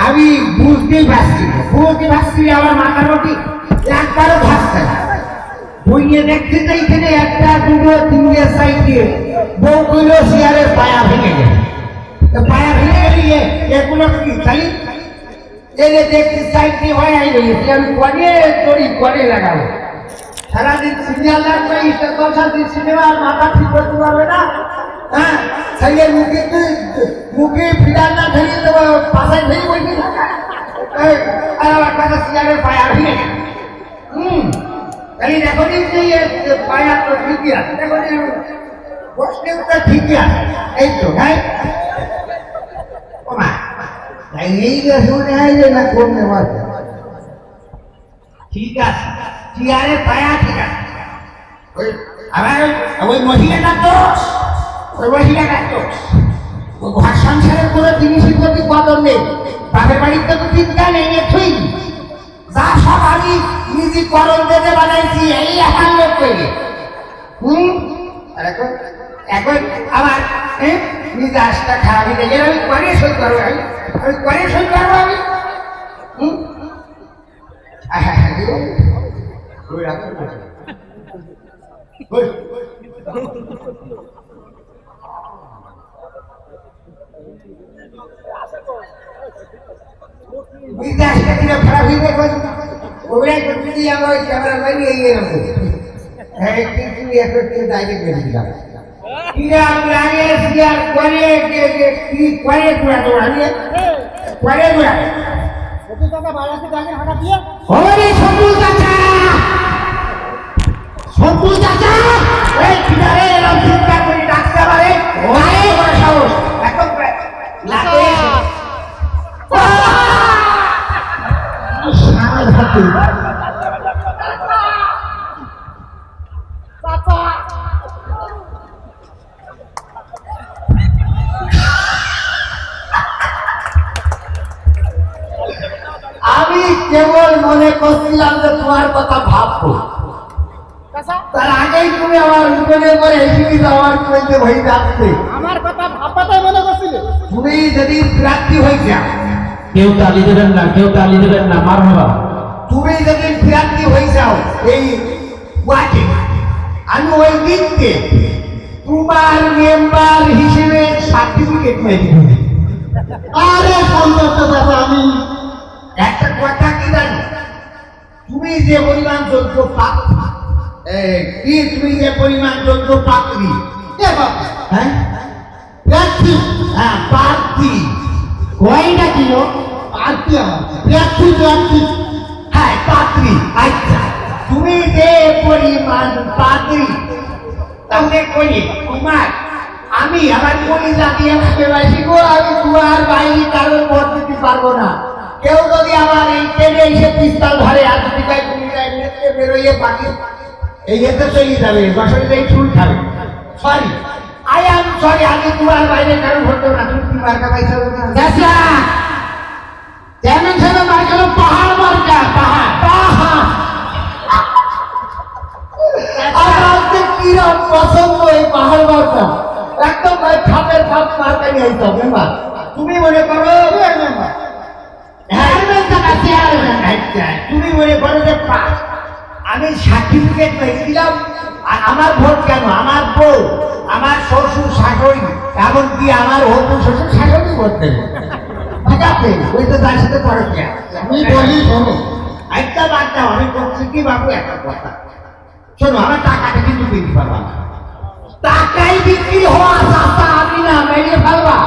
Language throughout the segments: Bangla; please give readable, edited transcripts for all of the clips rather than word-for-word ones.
আমি বুঝতেই পারছি আমার মাথার মধ্যে একবারও ভাসছে না। বইয়ে দেখতে চাই এখানে একটা দুটো তিনটে সাইডে বউ কইল শিয়ারের পায়া ভেঙে গেছে। পায়া ভেঙে গেলে এগুলো কি চাই এলে দেখতে সাইডে হয় আইলে আমি করে লাগাবো। সারাদিন সিরিয়াল লাগবে, সিনেমার মাথা ঠিক করতে পারবে না। হ্যাঁ, সাইয়ের মুখে ফিরার না ফেরিয়ে দেবো, পাশায় ফেরি বইতে থাকা। আর আমার কথা সিরিয়ালের পায়া ভেঙে গেছে। তাহলে দেখো যে পায়া তো ঠিকই আছে, দেখো বসলেও ঠিকই আছে। এই তো হ্যাঁ এই শুনে হয় যে না কমে বসে ঠিক আছে, চেয়ারে পায়া ঠিক আছে। আবার ওই মহিলাটার দোষ, ঘর সংসারের কোনো জিনিসের প্রতি কদর নেই। বাপের বাড়িতে তো চিন্তা নেই, থুই যা সব আমি নিজে করণ দেবে বানাইছি এই একার লোক করে। এখন আমার নিজে আসটা খারাপই দেখে আমি করে সই করবো, আমি কেবল মনে করছিলাম যে তোমার কথা ভাববো, তার আগেই তুমি আমার উঠোনের পরে এসে আমার কইতে ভয় যাচ্ছে। আমার কথা ভাববাটাই মনে করছিলে। তুমি যদি প্রার্থী হয়ে যাও, কেউ তালি দেবেন না, মার হবা। তুমি যদি প্রার্থী হয়ে যাও এই ওয়ার্ডে, আমি ওই দিনকে তোমার মেম্বার হিসেবে সার্টিফিকেট মেরে দেব। আরে সন্তোষ দাদা, আমি একটা কথা কি জানো, তুমি যে পরিমাণ যোগ্য তুমি যে পরিমাণ যোগ্য পাত্রী, হ্যাঁ প্রার্থী, হ্যাঁ প্রার্থী কয়টা ছিল প্রার্থী, প্রার্থী হ্যাঁ পাত্রী। আচ্ছা, তুমি যে পরিমাণ পাত্রী তাহলে কই তোমার আমি আমার কলিজা দিয়ে ভালোবাসি গো, আমি তোমার বাইরে কারোর মত দিতে পারবো না। কেউ যদি আমার এই ট্রেনে এসে পিস্তল ধরে আর যদি গায়ে গুলি গায়ে নেচে বেরোইয়ে বাকি এই এতে চলে যাবে, বছরে এই চুল খাবে। সরি, আই এম সরি, আমি তোমার বাইরে কারো ধরতো না। তুমি কি মার্কা পাইছো? চেয়ারম্যান সাহেব মার্কা হলো পাহাড় মার্কা, পাহাড়। আমার কিরম পছন্দ এই পাহাড় মার্কা, একদম খাপের খাপ মার্কা নিয়ে আইতো মেম্বার। তুমি মনে করো তুমি মনে করো যে আমি সার্টিফিকেট পেয়েছিলাম, আর আমার ভোট কেন, আমার বউ, আমার শ্বশুর শাশুড়ি, এমনকি আমার হবু শ্বশুর শাশুড়ি ভোট দেবে। ঠিক আছে, ওই তো তার সাথে পরে আমি বলি শোনো, একটা বাদ দাও, আমি করছি কি বাবু একটা কথা শোনো, আমার টাকাটা কিন্তু বিক্রি পারবা না। টাকাই বিক্রি হওয়া রাস্তা আমি না, মেরিয়ে ফেলবা,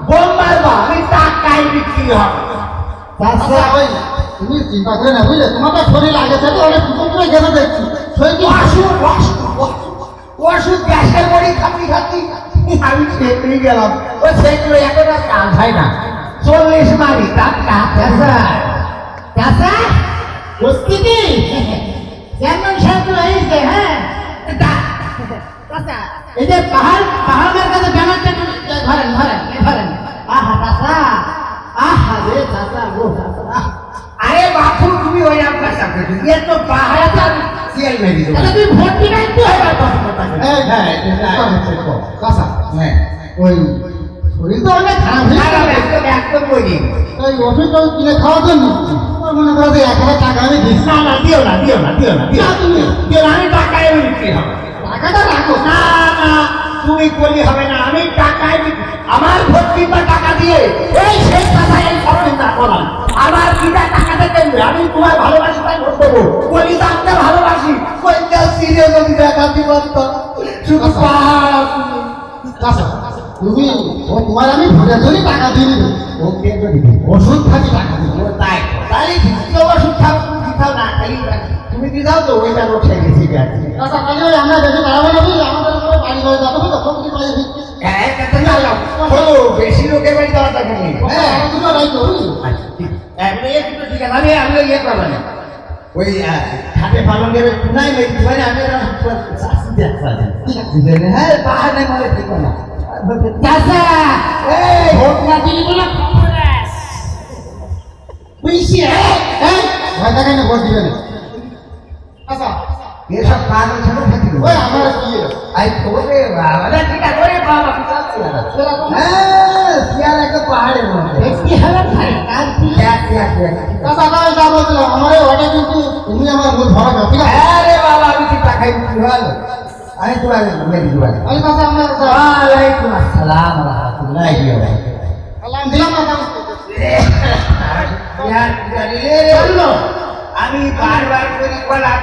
বোম মারবা, আমি টাকাই বিক্রি হবে। তুমি চিন্তা করে না বুঝলে, তোমার তো শরীর আগেছে অনেক পুকুরে গেলে দেখছি ওষুধ গ্যাসের বড়ি খাতি আমি সেগুলি গেলাম, ওই সেগুলো এখন আর কাজ হয় না। 40 মারি টাকা প্রস্তুতি যেমন সাথে হয়েছে। হ্যাঁ, এই যে পাহাড়ের কাছে ব্যানারটা ধরেন। আহা চাষা, আহা রে চাষা, ও চাষা। আরে বাপু, তুমি ওই আপনার সাথে এ তো পাহাড়ে সিএল মেরি তুমি ভোট দিবেন তো। হ্যাঁ ওই শরীর তো অনেক খারাপ হয়ে গেছে। একদম বলি এই ওষুধটা কিনে খাওয়ার জন্য তোমার মনে করো যে 1,000 টাকা আমি দিচ্ছি। না না দিও না দিও না দিও না দিও না, তুমি দিও না, আমি টাকায় বিক্রি হবে টাকাটা রাখো। না না তুমি বলি হবে না, আমি টাকায় আমার ভর্তি বা টাকা দিয়ে এই শেষ কথায় এই সরঞ্জাম করলাম আমার কিনা টাকাটা কেন্দ্রে আমি তোমার ভালোবাসি তাই ভোট দেবো বলি দামটা ভালোবাসি কইটা সিরিয়ে যদি টাকা দিব তো শুধু পাহাড় কাঁচা তুমি তোমার আমি ভোটের জন্য টাকা দিয়ে দিব। ওকে যদি ওষুধ থাকি টাকা দিব। তাই তাই দ্বিতীয় ওষুধ খাও তুমি দিতাও না খালি তুমি দিদাও তো ওইটা রোগ গেছি কাঁচা কাজে ওই আমরা বেশি দাঁড়াবো না বুঝলি, আমাদের ঘরে বাড়ি ঘরে যাবো তো তুমি বাড়ি ভিত্তি বেশি লোকের বাড়ি যাওয়া থাকে নেই হ্যাঁ দুটো রাইতো বুঝলি। ঠিক আছে আমি আমি ইয়ে করবো না ওই হাতে পালন দেবে নাই মানে আমি হ্যাঁ পাহাড় নেই মানে ঠিক না চাচা এই ভোট না দিলি বলে বুঝছি হ্যাঁ ভয় থাকে না ভোট দিবে না। আচ্ছা এসব কাজ ছোট থাকি ওই আমার কি আই তোরে বাবা ঠিক আছে ওরে বাবা হ্যাঁ সিয়ার একটা পাহাড়ের মধ্যে কি হবে ভাই কার কি চাচা কাজ যা বলছিলাম আমার ওটা কিন্তু তুমি আমার মূল ভরা দাও ঠিক আছে। আরে বাবা আমি কি টাকাই দিতে ভালো আমি তো আগে মেরে দিবা আমি চাচা আমরা ওয়ালাইকুম আসসালাম ওয়া রাহমাতুল্লাহি ওয়া বারাকাতুহু সালাম দিলাম না কাজ আমি বারবার করি বলাম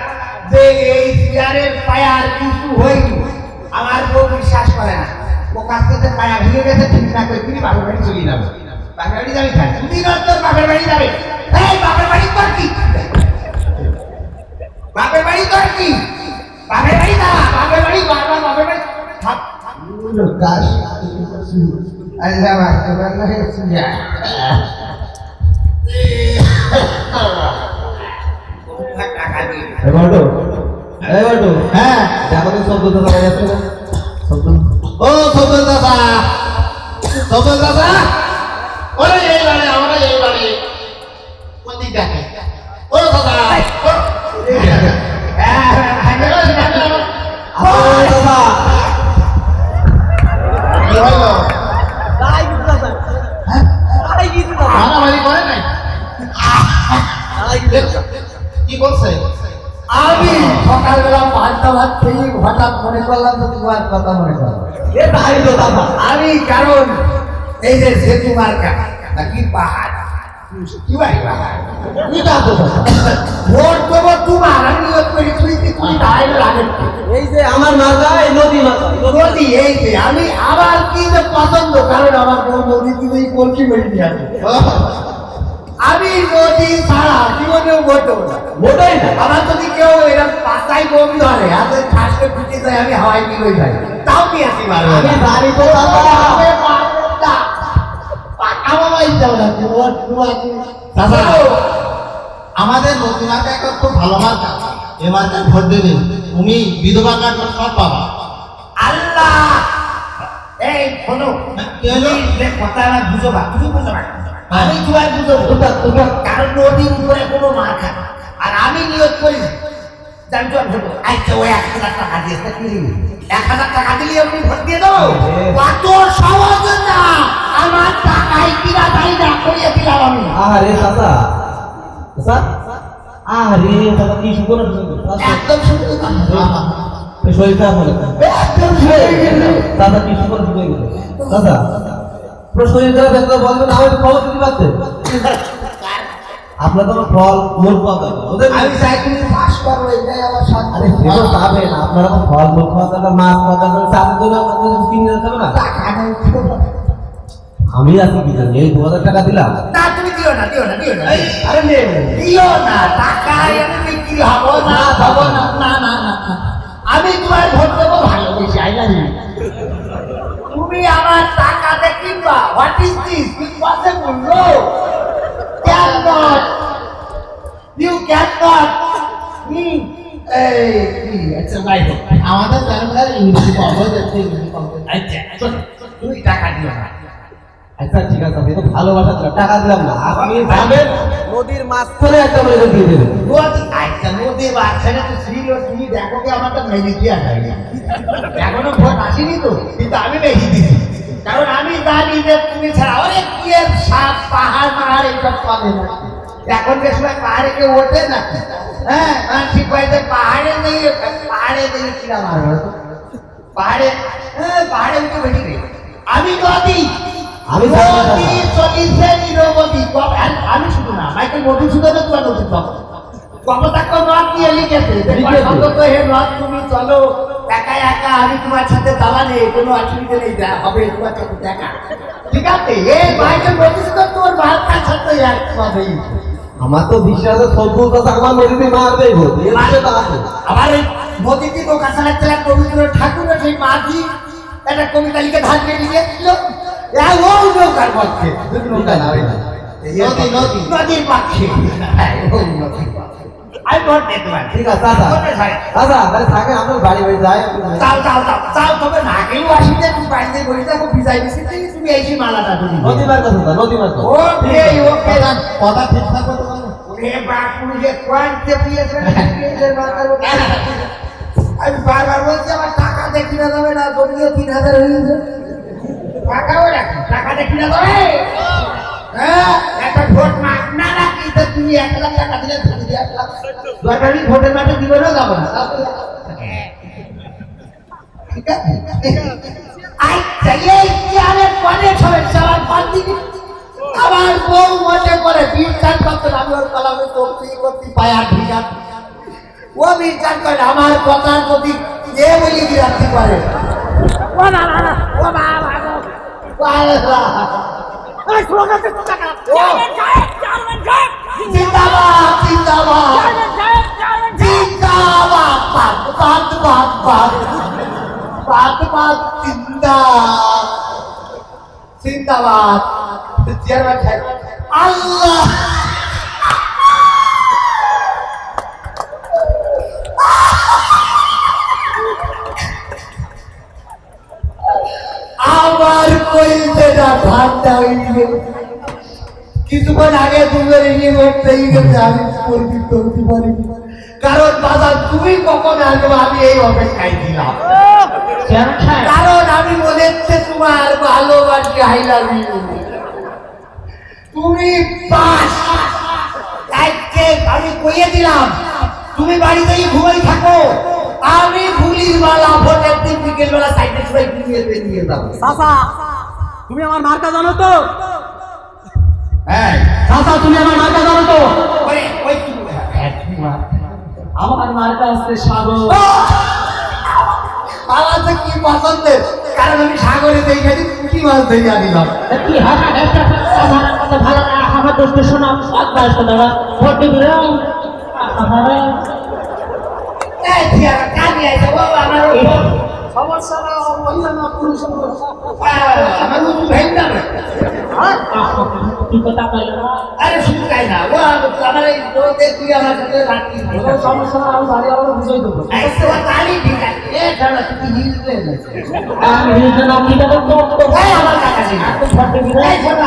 যে এই চেয়ারের পায়ার কিছু হয়নি আমার বউ বিশ্বাস করে না ও কাছ থেকে পায়া ভেঙে গেছে ঠিক না করে তিনি বাপের বাড়ি চলে যাবে বাপের বাড়ি যাবে খান তুমি তোর বাপের বাড়ি যাবে এই বাপের বাড়ি তোর কি বাপের বাড়ি তোর কি বাপের বাড়ি না বাপের বাড়ি বারবার বাপের বাড়ি কাজ আল্লাহ মাস্টার না সুজা হ্যাঁ দেখো তো শব্দ তো দেখা যাচ্ছে না শব্দ ও সবল দাদা সবল দাদা ওরে এই বাড়ি আমরা এই বাড়ি কোন দিক দেখে ও দাদা কি হলো মারামারি করে নাই কি বলছে আমি সকালবেলা 5টা ভাত খেয়ে হঠাৎ মনে করলাম তো তোমার কথা মনে করলাম আমি কারণ এই যে সেতু মার্কা নাকি পাহাড় কি বাড়ি পাহাড় ভোট দেবো তোমার আমি নিয়োগ করি তুই দাঁড়াই লাগে এই যে আমার মার্কা এই নদী মার্কা নদী এই যে আমি আবার কি যে পছন্দ কারণ আমার বউ নদী তুমি কলকি মেরে দিয়ে আসবে আমি নদী ছাড়া জীবনেও ভোট দেবো না মোটাই না আমার যদি কেউ এরকম পাতায় বমি ধরে হাতে ঠাসকে ফুটে যায় আমি হাওয়ায় নিয়ে যাই তাও নিয়ে আসি মারবো আমি বাড়ি তো পাকা বাবাই যাও না দাদা আমাদের নদীমাকে একটা খুব ভালো মার্কা এ মার্কায় ভোট দেবে তুমি বিধবা কার্ড সব পাবা। আল্লাহ এই শোনো কথা আমার বুঝো বা তুমি বুঝো না আমি তোমায় বুঝো কারণ নদীর উপরে কোনো মার্কা আর আমি নিয়োগ করি জানতো আচ্ছা ওই 1,000 টাকা দিয়ে 1,000 টাকা দিলে আপনি ভোট দিয়ে দেবো কত সহজ না আমার টাকায় কিনা তাই না করিয়ে দিলাম আমি আরে চাচা চাচা আরে চাচা কি শুকনো একদম শুনতে শরীর খারাপ হলো একদম শুনে গেলে দাদা কি শুকনো শুনে গেল দাদা পুরো শরীর খারাপ একদম বলবেন আমাকে খবর দিতে পারতেন আপনার তো ফল মূল পাওয়া ওদের আমি চাই তুমি পাস করো এটাই আমার আরে সেটা পাবেন আপনারা তো ফল মূল খাওয়া দরকার মাছ খাওয়া দরকার চাঁদের জন্য আপনাদের কিনে দিতে হবে না টাকা নেই আমি আছি কি জানি এই 2000 টাকা দিলাম না তুমি দিও না আরে নে দিও না টাকায় আমি বিক্রি হবো না হবো না না না না আমি তোমার ভোট দেবো ভালোবেসে আই লাভ ইউ তুমি আমার টাকাতে কিনবা what is this impossible no can not you can not me এই কি আচ্ছা ভাই আমাদের চ্যানেল ইংলিশ পাবো দেখতে ইংলিশ পাবো। আচ্ছা তুমি টাকা দিও না আচ্ছা ঠিক আছে আমি তো ভালোবাসা দিলাম টাকা দিলাম না আপনি যাবেন নদীর মাঝখানে একটা মেরে দিয়ে দেবেন নদী আচ্ছা নদী বাচ্চারা তো ছিল তুমি দেখো কি আমারটা মেরে দিয়া যায় এখনো ভোট আসেনি তো কিন্তু আমি মেরে দিছি কারণ আমি জানি যে তুমি ছাড়া অনেক কি এর সাপ পাহাড় পাহাড় এইসব চলে না। এখন যে সময় পাহাড়ে কেউ ওঠে না, হ্যাঁ ঠিক হয়েছে পাহাড়ে নেই, পাহাড়ে নেই কিনা মারো পাহাড়ে, হ্যাঁ পাহাড়ে উঠে বেশি নেই। আমি নদী, আমি নদী চলিছে নিরবধি। আমি শুধু না, মাইকেল মধুসূদন তোমার নদী কপতাক্ষ নদ নিয়ে লিখেছে হে নদ তুমি চলো একা একা, আমি তোমার সাথে দাঁড়ালে কোনো অসুবিধা নেই, হবে তোমার সাথে দেখা। ঠিক আছে, এ মাইকেল মধুসূদন তোর বার্তার সাথে একভাবেই। আমার তো বিশ্বাস সবুজ আছে, আমার নদীতে মারবেই বলতে আবার এই নদীতে দোকান চালাতে রবীন্দ্রনাথ ঠাকুরের সেই মাঝি একটা কবিতা লিখে ধান কেটে দিয়েছিল নৌকার পক্ষে, নদীর পক্ষে। আমি ভোট দিতে পারি। ঠিক আছে দাদা, দাদা তাহলে থাকে আমরা বাড়ি বাড়ি যাই। যাও যাও যাও যাও, তবে না গেলেও আসিতে তুমি বাড়িতে বলি দেখো ভিজাই দিছি, তুমি এই মালাটা তুমি নদীবার কথা দাদা, নদীবার কথা। ওকে ওকে, কথা ঠিক থাকবে তো ভালো। ওরে বাপু যে কোয়ান্টে পিয়েছে আমি বারবার বলছি আমার টাকা দেখি না যাবে না, জমিও 3000 হয়েছে, টাকাও রাখি, টাকা দেখি না যাবে। হ্যাঁ একটা ভোট মাগ না রাখি তো তুমি 1 লাখ টাকা দিলে তুমি 1 লাখ দরকারি ভোটের মাঠে দিবে না, যাবো না। ঠিক আছে, আচ্ছা এই কি আরে পরে সমস্যা আমার পান্তি আমার বউ মনে করে বিচার করতে, আমি ওর কলামে করতে করতে পায়া ভিজা, ও বিচার করে আমার কথার প্রতি যে বলি বিরাটি করে। ও না না না, ও বাবা জিন্দাবাদ জিন্দাবাদ জিন্দাবাদ, বাদ বাদ বাদ বাদ বাদ জিন্দা জিন্দাবাদ। চেয়ারম্যান সাহেব আল্লাহ আমার কইতেটা ঠান্ডা হইল। কিছুক্ষণ আগে দুপুরে নিয়ে উঠতেই গেছে, আমি করতে পারি কারণ বাজার তুমি কখন আসবে আমি এই অপেক্ষায় ছিলাম, কারণ আমি মনে হচ্ছে তোমার ভালোবাসি, আই লাভ ইউ। তুমি পাস আমি কইয়ে দিলাম, তুমি বাড়িতেই ঘুমাই থাকো, আমি ভুলির মালা ভোটের দিন বিকেল বেলা সাইডে সবাই ঘুমিয়ে নিয়ে যাবো। চাচা তুমি আমার মার্কা জানো তো? হ্যাঁ চাচা তুমি আমার মার্কা জানো তো? ওই ওই আমার মার্কা আছে সাগর। আমার তো কি পছন্দের, কারণ আমি সাগরে দেখে পুঁটি মাছ ধরে আনিলাম। কি ভালো না আমার দোস্ত শোনা সব ব্যস্ত দাদা ভোট দিবি সমস্যা না, আমার কি কথা কইল না আরে শুধু তাই না, ও আমার এই তুই আমার সাথে রাখি সমস্যা না, আমি বাড়ি আমার বুঝাই দেবো। ঠিক আছে, এ ছাড়া তুই হিলবে আমি নিজে নাম কি কথা তো আমার কাকা ছিল ভোট দিবি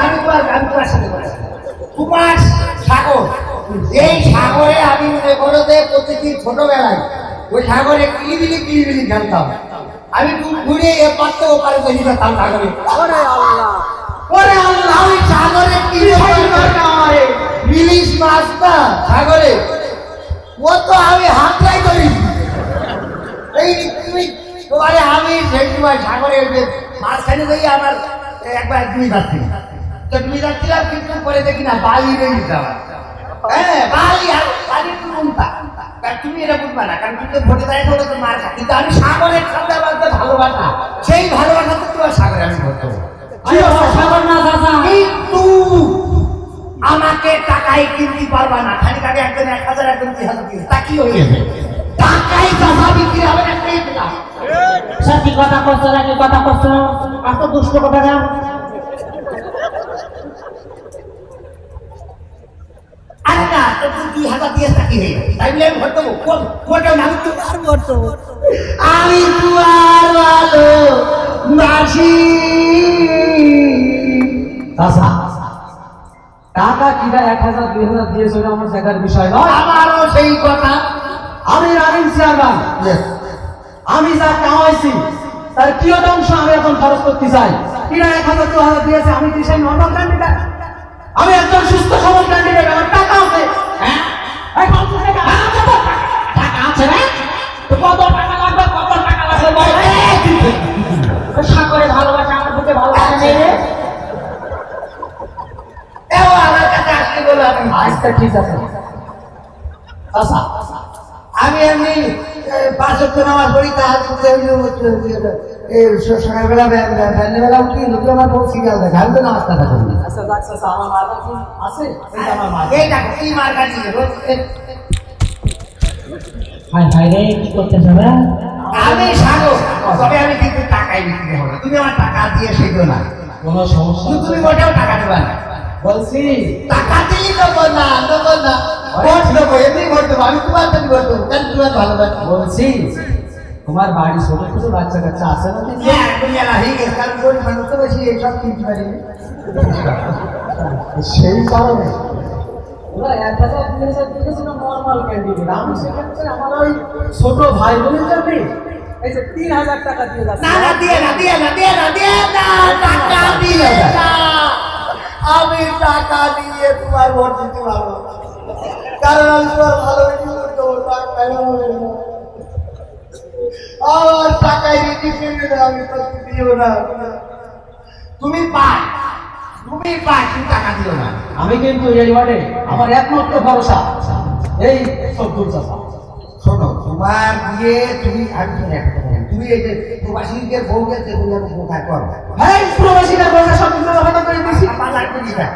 আমি তোমার সাথে বলছি তোমার সাগর, এই সাগরে আমি মনে করো যে প্রতিদিন ছোটবেলায় ওই সাগরে কিলিবিলি খেলতাম, আমি ঘুরে এ পারতে ও পারে বেরিয়ে যেতাম সাগরে। ওরে আল্লাহ, ওই সাগরে কি ইলিশ মাছ না সাগরে, ও তো আমি হাতটাই করি এই তুমি তোমারে আমি সেই সময় সাগরে মাঝখানে যাই আমার একবার ডুবে যাচ্ছি, তো ডুবে যাচ্ছিলাম কিন্তু পরে দেখি না বালি রয়ে যাওয়া। হ্যাঁ বালি আর বালি একটু উল্টা, তুমি এটা বুঝবা না কারণ তুমি তো ভোটে দাঁড়িয়ে ভোটে তো মার খা, কিন্তু আমি সাগরের সাথে আমার যে ভালোবাসা, সেই ভালোবাসা তো তোমার সাগরে আমি ভোট দেবো। সাগর না চাচা, কিন্তু আমাকে টাকায় কিনতে পারবা না, খালি টাকা একজন 1000 একজন 2000 দিয়ে তা কি হয়ে গেছে, টাকায় চাষা বিক্রি হবে না। সত্যি কথা করছো নাকি কথা করছো এত দুষ্ট কথা না? আরে না তো তুই 2000 দিয়ে থাকি হয়ে গেছে, তাই বলে আমি ভোট দেবো কোটা না তো আর ভোট দেবো। আমি তোমার ভালো বাসি। চাচা টাকা কিনা 1000 2000 দিয়েছে ওটা আমার দেখার বিষয় নয়। আমারও সেই কথা, আমি রানিং চেয়ারম্যান, আমি যা কামাইছি তার কি অংশ আমি এখন খরচ করতে চাই। কিনা 1000 2000 দিয়েছে, আমি কি সেই নর্মাল ক্যান্ডিডেট? আমি একজন সুস্থ সবল ক্যান্ডিডেট, আমার টাকা আছে। হ্যাঁ এই 50 টাকা টাকা আছে রে? তো কত টাকা লাগবে, কত টাকা লাগবে বল রে? সাগরে ভালোবাসা আমার বুকে ভালোবাসা নেই রে। এও আমার কাছে আসতে বলো আমি। আচ্ছা ঠিক আছে। আচ্ছা আমি এমনি 5 ওয়াক্ত নামাজ পড়ি, সকালবেলা সন্ধ্যাবেলা উঠি, লোকে আমার বহু সিরিয়াল দেখে, আমি তো নামাজ কাটা করি। আচ্ছা আচ্ছা আমার মার আছে, এটা আমার মার। এই দেখো এই মার কাটি হাই হাই রে কি করতেছ রে? আমি সাগো, তবে আমি কিন্তু টাকাই বিক্রি হবো না। তুমি আমার টাকা দিয়ে সেজো না, কোনো সমস্যা তুমি মোটেও টাকা দেবা না। বলছি টাকা দিলি দেবো না, দেবো না, ভোট দেবো, এমনি ভোট দেবো, আমি তোমার জন্য ভোট দেবো, কেন তোমার ভালোবাসি। বলছি তোমার বাড়ি ছোট ছোট বাচ্চা কাচ্চা আছে না? হ্যাঁ তুমি এলা হয়ে গেছে, কারণ গরিব মানুষ তো বেশি এইসব কিনতে পারি। সেই কারণে ওরা 1000 2000 দিয়েছিল নরমাল ক্যান্ডিডেট, আমি সেক্ষেত্রে আমার ওই ছোট ভাই বোনের জন্য এই যে 3000 টাকা দিয়ে যাচ্ছে। না না দিয়ে না, দিয়ে না, দিয়ে না, দিয়ে না, টাকা দিয়ে না। আমি টাকা দিয়ে তোমার ভোট দিতে পারবো না, কারণ আমি তোমার ভালোবাসি করতে টাকা আমার টাকায় রেখে কেটে না, আমি তো দিও না। তুমি পাই, তুমি পাই, তুমি টাকা দিও না। আমি কিন্তু এই ওয়ার্ডে আমার একমাত্র ভরসা এই সবদুল চাচা। শোনো, তোমার দিয়ে তুমি, আমি তুমি একটা কথা বলি, তুমি এই যে প্রবাসীদের বউ গেছে, তুমি আমি কোথায় করবে? এই প্রবাসীরা বসে সব কিছু কথা করে দিছি। পালার করি না,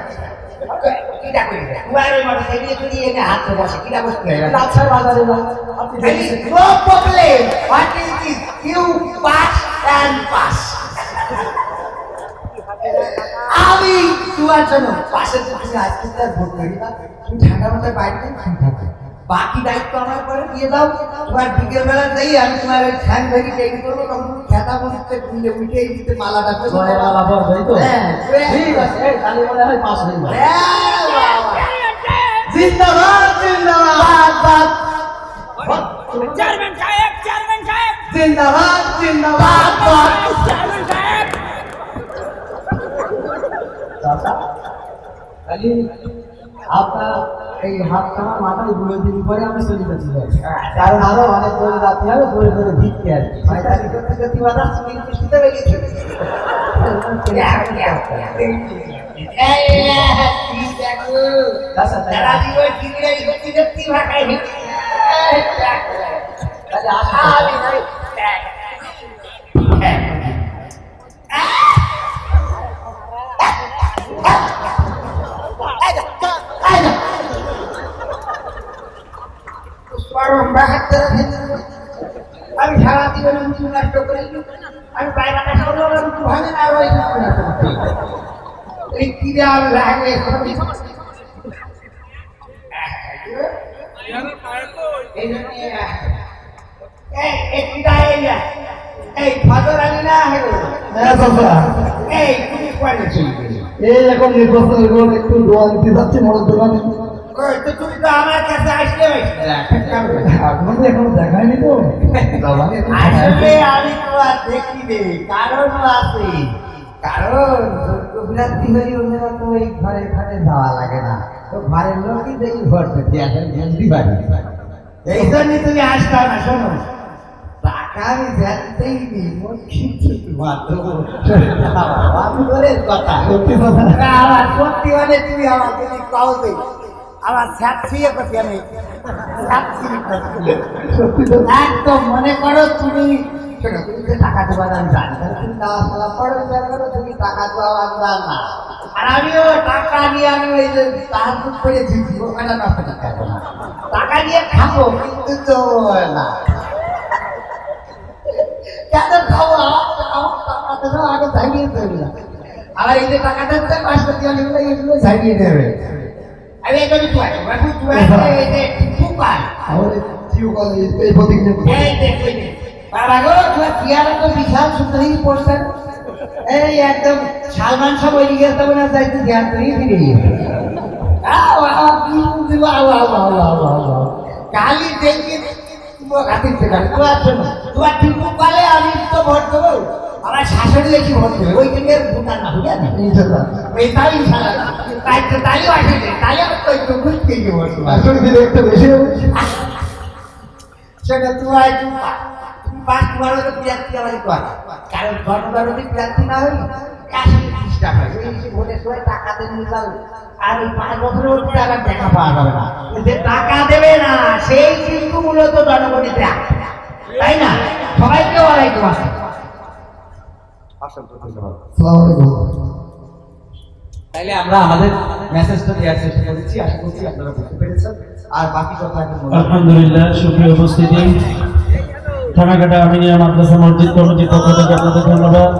কিটা করি না, তোমার ওই মাঠে সেদিকে তুমি এনে হাত বসে, কিটা বসতে হবে? লাচ্ছার বাজারে যাও, আপনি দেখেছেন। No problem. What is this? You pass and pass. আমি তোমার জন্য পাশে তুমি আজকে তার ভোট করি না, তুমি ঠান্ডা মাথায় বাড়িতে ঠিক থাকে, বাকি দায়িত্ব আমার পরে দিয়ে দাও। তোমার বিকেল বেলা যাই আমি তোমার ওই ফ্যান ধরি টেবিল করবো, তখন তুমি খেতা বসতে খুলে উঠে দিতে মালাটা করে জয় মালা পড়বে তো? হ্যাঁ, ঠিক আছে, এই তাহলে মনে হয় পাস হয়ে যাবে। বাবা। জিন্দাবাদ জিন্দাবাদ বাদ, চেয়ারম্যান সাহেব, চেয়ারম্যান সাহেব, জিন্দাবাদ জিন্দাবাদ। চেয়ারম্যান সাহেব। চাচা, খালি আপনার এই হাতটা আমার মাথায় ঘুরে দিন পরে আমি চলে যেতে চাই, কারণ আরো অনেক ধরে রাখতে হবে, ধরে ধরে ভিক্ষে আর কি। শয়তানি করতে করতে বাজার তুমি খুশিতে হয়ে গেছে। চাচা, যারা দিব কিনে গেছি দেখতে ভাগাই তাহলে আসুন। আমি সারা জীবনে উঁচু নষ্ট করেছি, আমি বাইরে কাছে উঁচু ভাঙে না, আর ওই উঁচু নষ্ট করছি। এই কিরা লাগে এই জন্য এই কিরা এই ফাদর আলী না হেলো এই তুমি কোয়ালে চলবে। এই এখন নির্বাচনের জন্য একটু দোয়া দিতে যাচ্ছি মনের দোকানে। ওই তো তুমি তো আমার কাছে আসলে আপনাদের এখনো দেখায়নি তো? আসলে আমি তো আর দেখিনি, কারণ আছে, কারণ যোগ্যপ্রার্থী হয়ে ওনারা তো এই ঘরে ঘরে যাওয়া লাগে না, তো ঘরের লোকই দেখি ভোট দিতে আসেন জলদি বাড়ি। এই জন্যই তুমি আসতে না। শোনো, টাকা আমি জানতেই নি, কিন্তু কথা সত্যি কথা। আমার সত্যি মানে তুমি আমার যদি কাউকে আমার ছাত্রীয় করছি, আমি সত্যি তো। একদম মনে করো তুমি, শোনো, তুমি যে টাকা দেওয়া আমি জানি, তুমি টাকা খেলা পড়ো, তুমি টাকা দেওয়া আনবার না, আর আমিও টাকা নিয়ে আমি ওই যে তাহার করে দিচ্ছি, ওখানে নষ্ট করতে পারবো না, টাকা নিয়ে খাবো কিন্তু তো না। কেন খাবো? আমার টাকাটা সব আগে ঝাড়িয়ে দেবে না, আর এই যে টাকাটা পাঁচটা দিয়ে এগুলো ঝাড়িয়ে দেবে। আমি এটা আমি এই যে ফুপার আমাদের চিরকাল এই প্রতিজ্ঞা করি। এই দেখো বাবা গো, তোমার চেয়ারে তো বিশাল সুন্দরী পোস্টার, এই একদম সালমান সব ওই দিকে তো না যাইতে ধ্যান করেই ফিরে কালি দেখি তোমার ঠিক পালে আমি তো ভোট দেবো, আমার শাশুড়ি কি ভোট দেবে ওই দিনের ভোটার না বুঝা না তাই তাই তাই আসে তাই আর তো একটু বুঝতে গিয়ে বসে আসলে দিলে একটু বেশি সেটা তোমার পাঁচ তোমার প্রার্থী আমার কারণ জনগণের প্রার্থী না হই 130 টাকা ভোটের সময় টাকা দেন আর ওই 5 বছরের টাকা দেখা পাওয়া যাবে না যে টাকা দেবে না সেই কিন্তু মূলত জনগণের তাই না সবাইকে ওয়ালাইকুম আসসালাম। তাইলে আমরা আমাদের মেসেজটা দেওয়ার চেষ্টা করেছি, আশা করছি আপনারা বুঝতে পেরেছেন। আর বাকি কথা এখন আলহামদুলিল্লাহ, সুপ্রিয় উপস্থিতি, থানাঘাটা আমিনিয়া মাদ্রাসা মসজিদ কমিটির পক্ষ থেকে আপনাদের ধন্যবাদ।